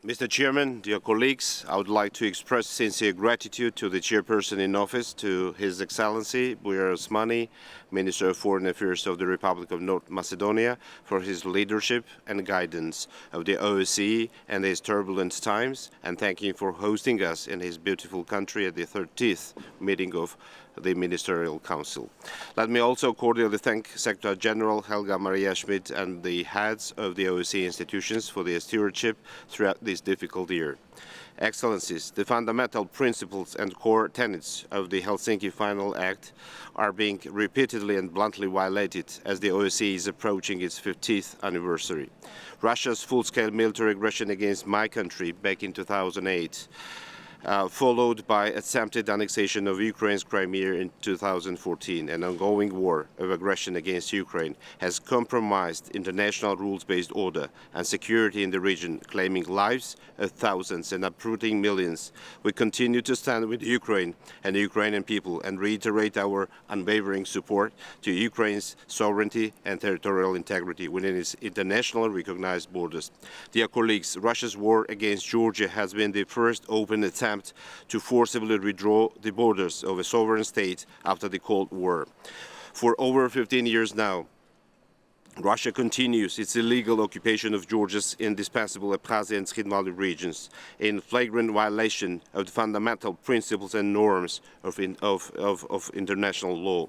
Mr. Chairman, dear colleagues, I would like to express sincere gratitude to the chairperson in office, to His Excellency Bujar Osmani, Minister of Foreign Affairs of the Republic of North Macedonia, for his leadership and guidance of the OSCE in these turbulent times, and thank him for hosting us in his beautiful country at the 30th meeting of the Ministerial Council. Let me also cordially thank Secretary General Helga Maria Schmidt and the heads of the OSCE institutions for their stewardship throughout this difficult year. Excellencies, the fundamental principles and core tenets of the Helsinki Final Act are being repeatedly and bluntly violated as the OSCE is approaching its 50th anniversary. Russia's full-scale military aggression against my country back in 2008, followed by attempted annexation of Ukraine's Crimea in 2014, an ongoing war of aggression against Ukraine has compromised international rules-based order and security in the region, claiming lives of thousands and uprooting millions. We continue to stand with Ukraine and the Ukrainian people and reiterate our unwavering support to Ukraine's sovereignty and territorial integrity within its internationally recognized borders. Dear colleagues, Russia's war against Georgia has been the first open attempt to forcibly redraw the borders of a sovereign state after the Cold War. For over 15 years now, Russia continues its illegal occupation of Georgia's indispensable Abkhazia and Sakhalin Valley regions in flagrant violation of the fundamental principles and norms of international law.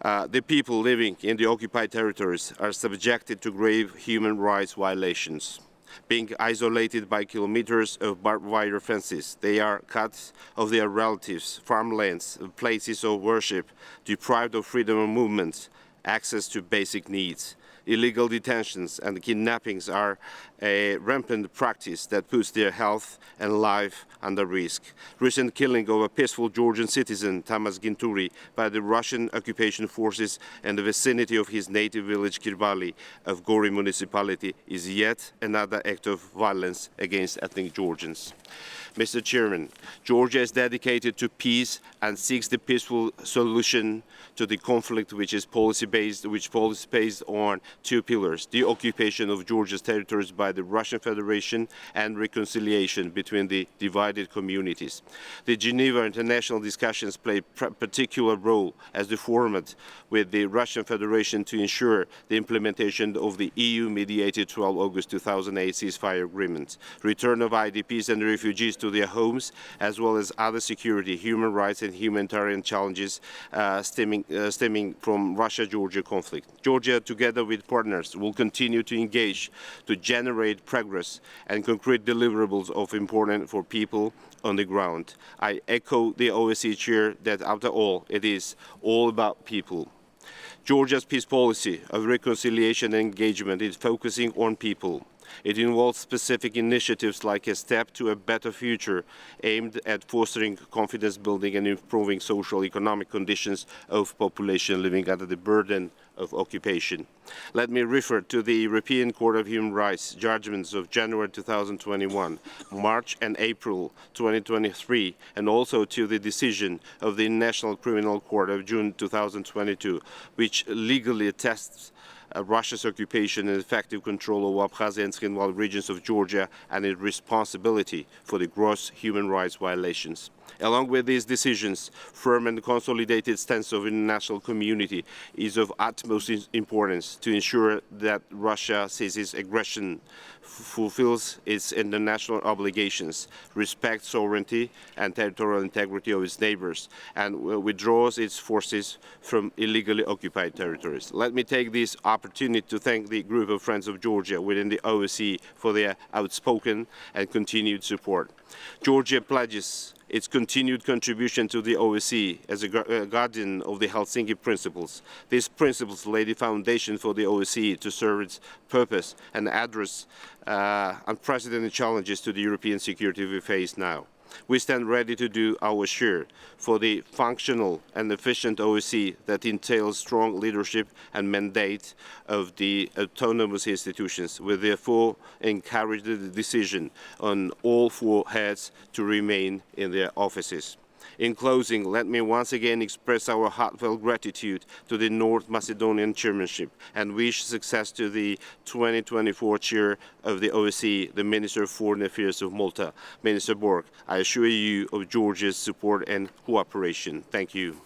The people living in the occupied territories are subjected to grave human rights violations. Being isolated by kilometers of barbed wire fences, they are cut of their relatives, farmlands, places of worship, deprived of freedom of movement, access to basic needs. Illegal detentions and kidnappings are a rampant practice that puts their health and life under risk. Recent killing of a peaceful Georgian citizen, Tamas Ginturi, by the Russian occupation forces in the vicinity of his native village Kirbali of Gori municipality is yet another act of violence against ethnic Georgians. Mr. Chairman, Georgia is dedicated to peace and seeks the peaceful solution to the conflict which is policy-based on two pillars: the occupation of Georgia's territories by the Russian Federation and reconciliation between the divided communities. The Geneva international discussions play a particular role as the format with the Russian Federation to ensure the implementation of the EU-mediated 12 August 2008 ceasefire agreement, return of IDPs and refugees to their homes, as well as other security, human rights and humanitarian challenges stemming from Russia-Georgia conflict. Georgia, together with partners, will continue to engage to generate progress and concrete deliverables of importance for people on the ground. I echo the OSCE chair that, after all, it is all about people. Georgia's peace policy of reconciliation and engagement is focusing on people. It involves specific initiatives like a step to a better future aimed at fostering confidence building and improving social economic conditions of population living under the burden of occupation. Let me refer to the European Court of Human Rights judgments of January 2021, March and April 2023, and also to the decision of the International Criminal Court of June 2022, which legally attests Russia's occupation and effective control of Abkhazia and Sakhalin Valley regions of Georgia and its responsibility for the gross human rights violations. Along with these decisions, firm and consolidated stance of the international community is of utmost importance to ensure that Russia ceases aggression, fulfills its international obligations, respects sovereignty and territorial integrity of its neighbors, and withdraws its forces from illegally occupied territories. Let me take this opportunity to thank the group of Friends of Georgia within the OSCE for their outspoken and continued support. Georgia pledges its continued contribution to the OSCE as a guardian of the Helsinki principles. These principles lay the foundation for the OSCE to serve its purpose and address unprecedented challenges to the European security we face now. We stand ready to do our share for the functional and efficient OSCE that entails strong leadership and mandate of the autonomous institutions. We therefore encourage the decision on all four heads to remain in their offices. In closing, let me once again express our heartfelt gratitude to the North Macedonian Chairmanship and wish success to the 2024 Chair of the OSCE, the Minister of Foreign Affairs of Malta, Minister Borg. I assure you of Georgia's support and cooperation. Thank you.